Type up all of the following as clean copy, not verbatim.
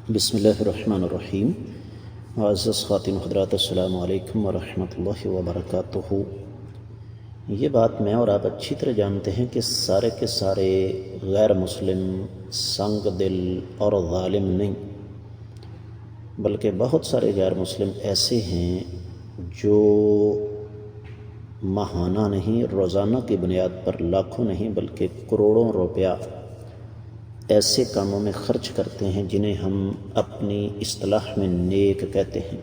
بسم اللہ الرحمن الرحیم۔ معزز خواتین حضرات، السلام علیکم ورحمۃ اللہ وبرکاتہ۔ یہ بات میں اور آپ اچھی طرح جانتے ہیں کہ سارے کے سارے غیر مسلم سنگ دل اور ظالم نہیں، بلکہ بہت سارے غیر مسلم ایسے ہیں جو ماہانہ نہیں، روزانہ کی بنیاد پر لاکھوں نہیں بلکہ کروڑوں روپیہ ایسے کاموں میں خرچ کرتے ہیں جنہیں ہم اپنی اصطلاح میں نیک کہتے ہیں۔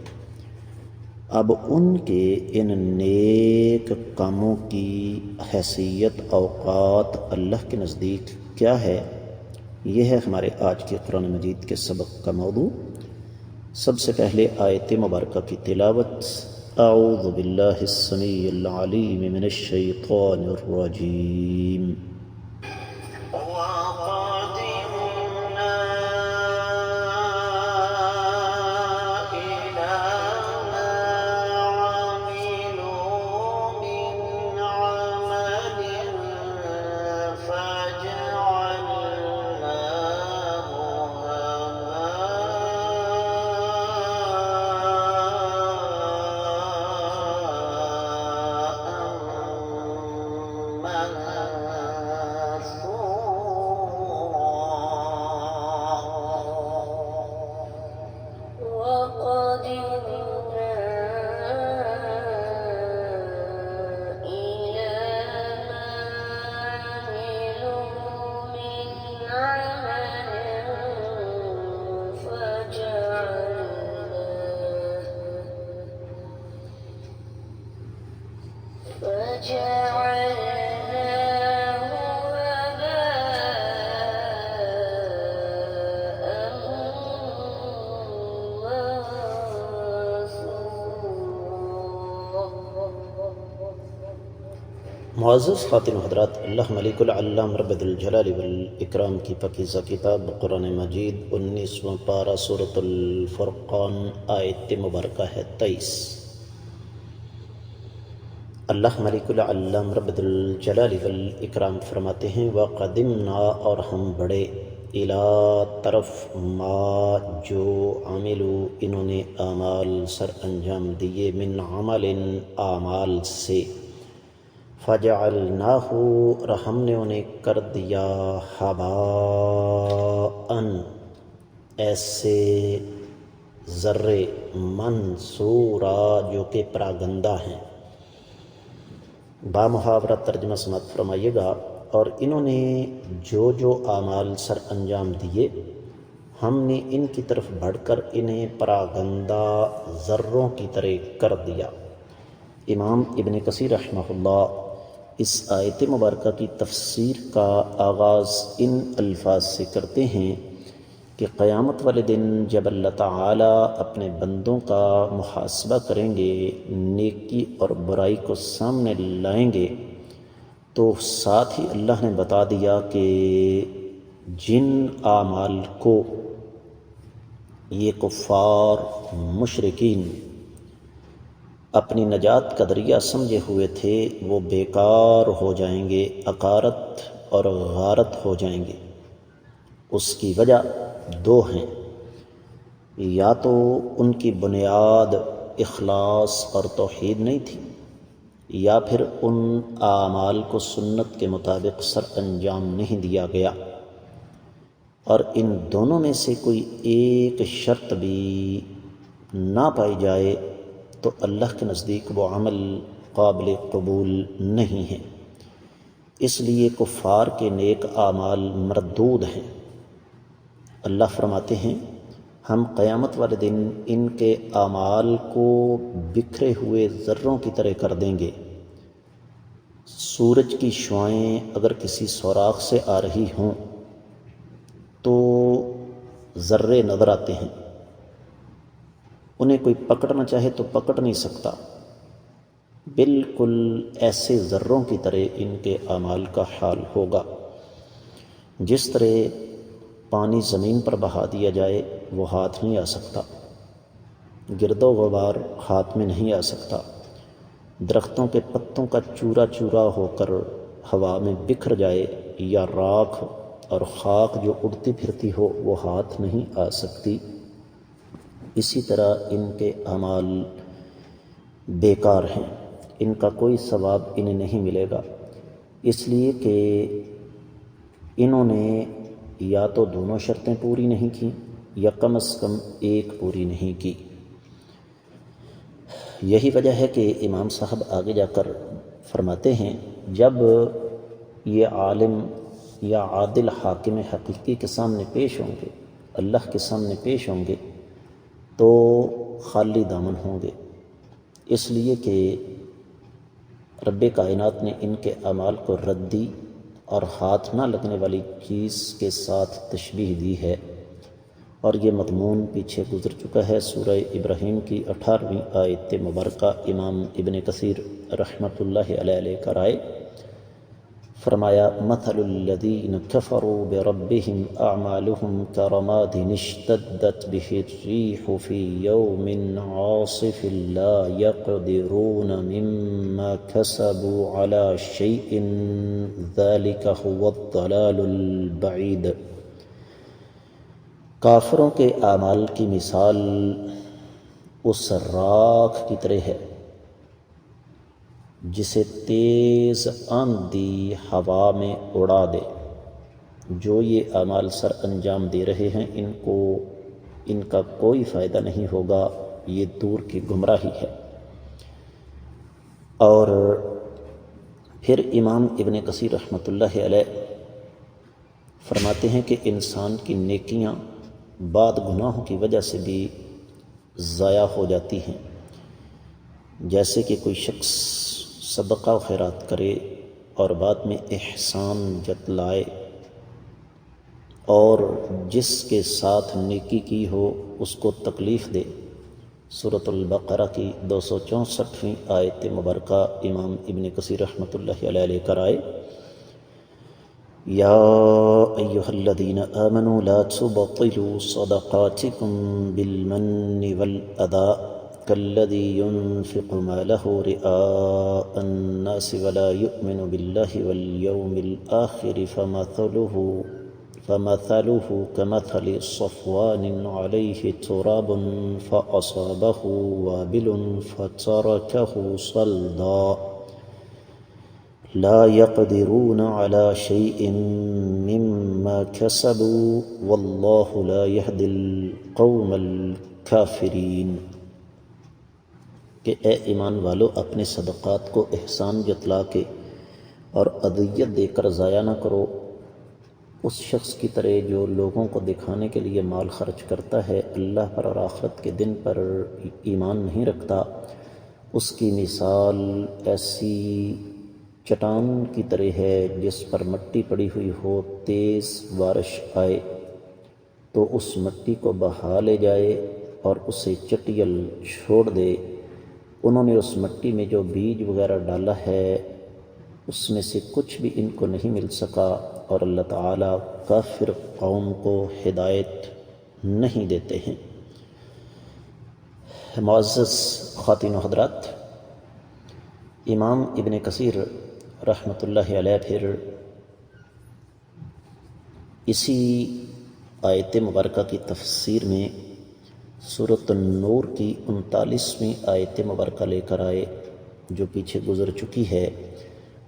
اب ان کے ان نیک کاموں کی حیثیت، اوقات اللہ کے نزدیک کیا ہے، یہ ہے ہمارے آج کے قرآن مجید کے سبق کا موضوع۔ سب سے پہلے آیت مبارکہ کی تلاوت۔ اعوذ باللہ السمیع العلیم من الشیطان الرجیم۔ معزز خواتین و حضرات، اللہ ملک العلام رب الجلال والاکرام کی پاکیزہ کتاب قرآن مجید 19واں پارہ سورۃ الفرقان، آیت مبارکہ ہے 23۔ اللہ ملک العلام رب الجلال والاکرام فرماتے ہیں، وَقَدِمْنَا، اور ہم بڑھے، اِلیٰ، طرف، ما، جو، عملوا، انہوں نے اعمال سر انجام دیے، من عمل، اعمال سے، فَجَعَلْنَاهُ، اور ہم نے انہیں کر دیا، ہَبَاءً، ایسے ذرے، منثورا، جو کہ پراگندہ ہیں۔ با محاورہ ترجمہ سماعت فرمائیے گا۔ اور انہوں نے جو اعمال سر انجام دیے، ہم نے ان کی طرف بڑھ کر انہیں پراگندہ ذروں کی طرح کر دیا۔ امام ابن کثیر رحمہ اللہ اس آیت مبارکہ کی تفسیر کا آغاز ان الفاظ سے کرتے ہیں کہ قیامت والے دن جب اللہ تعالیٰ اپنے بندوں کا محاسبہ کریں گے، نیکی اور برائی کو سامنے لائیں گے، تو ساتھ ہی اللہ نے بتا دیا کہ جن اعمال کو یہ کفار مشرکین اپنی نجات کا ذریعہ سمجھے ہوئے تھے، وہ بیکار ہو جائیں گے، عقارت اور غارت ہو جائیں گے۔ اس کی وجہ دو ہیں، یا تو ان کی بنیاد اخلاص اور توحید نہیں تھی، یا پھر ان اعمال کو سنت کے مطابق سر انجام نہیں دیا گیا، اور ان دونوں میں سے کوئی ایک شرط بھی نہ پائی جائے تو اللہ کے نزدیک وہ عمل قابل قبول نہیں ہے۔ اس لیے کفار کے نیک اعمال مردود ہیں۔ اللہ فرماتے ہیں، ہم قیامت والے دن ان کے اعمال کو بکھرے ہوئے ذروں کی طرح کر دیں گے۔ سورج کی شعاعیں اگر کسی سوراخ سے آ رہی ہوں تو ذرے نظر آتے ہیں، انہیں کوئی پکڑنا چاہے تو پکڑ نہیں سکتا۔ بالکل ایسے ذروں کی طرح ان کے اعمال کا حال ہوگا۔ جس طرح پانی زمین پر بہا دیا جائے وہ ہاتھ نہیں آ سکتا، گرد و غبار ہاتھ میں نہیں آ سکتا، درختوں کے پتوں کا چورا چورا ہو کر ہوا میں بکھر جائے، یا راکھ اور خاک جو اڑتی پھرتی ہو وہ ہاتھ نہیں آ سکتی۔ اسی طرح ان کے اعمال بیکار ہیں، ان کا کوئی ثواب انہیں نہیں ملے گا، اس لیے کہ انہوں نے یا تو دونوں شرطیں پوری نہیں کیں یا کم از کم ایک پوری نہیں کی۔ یہی وجہ ہے کہ امام صاحب آگے جا کر فرماتے ہیں جب یہ عالم یا عادل حاکم حقیقی کے سامنے پیش ہوں گے، اللہ کے سامنے پیش ہوں گے تو خالی دامن ہوں گے، اس لیے کہ رب کائنات نے ان کے اعمال کو ردی اور ہاتھ نہ لگنے والی چیز کے ساتھ تشبیہ دی ہے، اور یہ مضمون پیچھے گزر چکا ہے۔ سورہ ابراہیم کی 18ویں آیت مبارکہ امام ابن کثیر رحمۃ اللہ علیہ لے کر آئے، فرمایا مثل الذین کفروا بربہم اعمالہم کرماد اشتدت بہ الریح فی یوم عاصف لا یقدرون مما کسبوا علی شیء ذلک هو الضلال البعید۔ کافروں کے اعمال کی مثال اس راکھ کی طرح ہے جسے تیز آندھی ہوا میں اڑا دے۔ جو یہ اعمال سر انجام دے رہے ہیں ان کا کوئی فائدہ نہیں ہوگا، یہ دور کی گمراہی ہے۔ اور پھر امام ابن کثیر رحمۃ اللہ علیہ فرماتے ہیں کہ انسان کی نیکیاں بعد گناہوں کی وجہ سے بھی ضائع ہو جاتی ہیں، جیسے کہ کوئی شخص صدقہ و خیرات کرے اور بعد میں احسان جتلائے اور جس کے ساتھ نیکی کی ہو اس کو تکلیف دے۔ سورۃ البقرہ کی 264ویں آیت مبارکہ امام ابن کثیر رحمۃ اللہ علیہ لے کر آئے، یا ایہا الذین آمنوا لا تبطلوا صدقاتکم بالمن والأذى كالذي ينفق ماله رئاء الناس ولا يؤمن بالله واليوم الآخر فمثله كمثل صفوان عليه تراب فأصابه وابل فتركه صلدا لا يقدرون على شيء مما كسبوا والله لا يهدي القوم الكافرين۔ کہ اے ایمان والو، اپنے صدقات کو احسان جتلا کے اور اذیت دے کر ضائع نہ کرو، اس شخص کی طرح جو لوگوں کو دکھانے کے لیے مال خرچ کرتا ہے، اللہ پر اور آخرت کے دن پر ایمان نہیں رکھتا۔ اس کی مثال ایسی چٹان کی طرح ہے جس پر مٹی پڑی ہوئی ہو، تیز بارش آئے تو اس مٹی کو بہا لے جائے اور اسے چٹیل چھوڑ دے۔ انہوں نے اس مٹی میں جو بیج وغیرہ ڈالا ہے اس میں سے کچھ بھی ان کو نہیں مل سکا، اور اللہ تعالیٰ کافر قوم کو ہدایت نہیں دیتے ہیں۔ معزز خواتین و حضرات، امام ابن کثیر رحمۃ اللہ علیہ پھر اسی آیت مبارکہ کی تفسیر میں سورۃ النور کی 39ویں آیت مبارکہ لے کر آئے جو پیچھے گزر چکی ہے،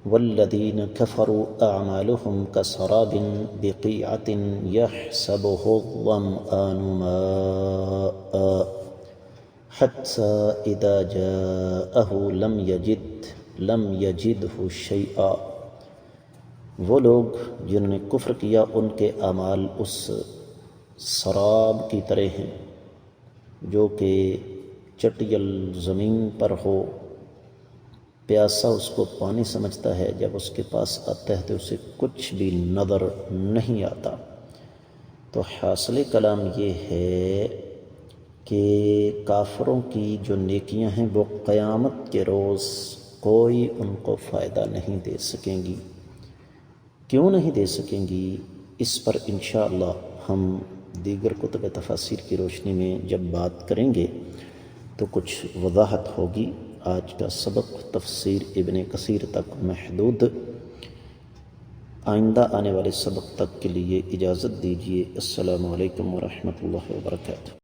والذین کفروا اعمالهم کسراب بقیعۃ یحسبہ الظمآن ماء حتی اذا جاءہ لم یجدہ شیئا۔ وہ لوگ جنہوں نے کفر کیا، ان کے اعمال اس سراب کی طرح ہیں جو کہ چٹیل زمین پر ہو، پیاسا اس کو پانی سمجھتا ہے، جب اس کے پاس آتا ہے تو اسے کچھ بھی نظر نہیں آتا۔ تو حاصل کلام یہ ہے کہ کافروں کی جو نیکیاں ہیں وہ قیامت کے روز کوئی ان کو فائدہ نہیں دے سکیں گی۔ کیوں نہیں دے سکیں گی؟ اس پر انشاءاللہ ہم دیگر کتب تفاسیر کی روشنی میں جب بات کریں گے تو کچھ وضاحت ہوگی۔ آج کا سبق تفسیر ابن کثیر تک محدود، آئندہ آنے والے سبق تک کے لیے اجازت دیجیے۔ السلام علیکم ورحمۃ اللہ وبرکاتہ۔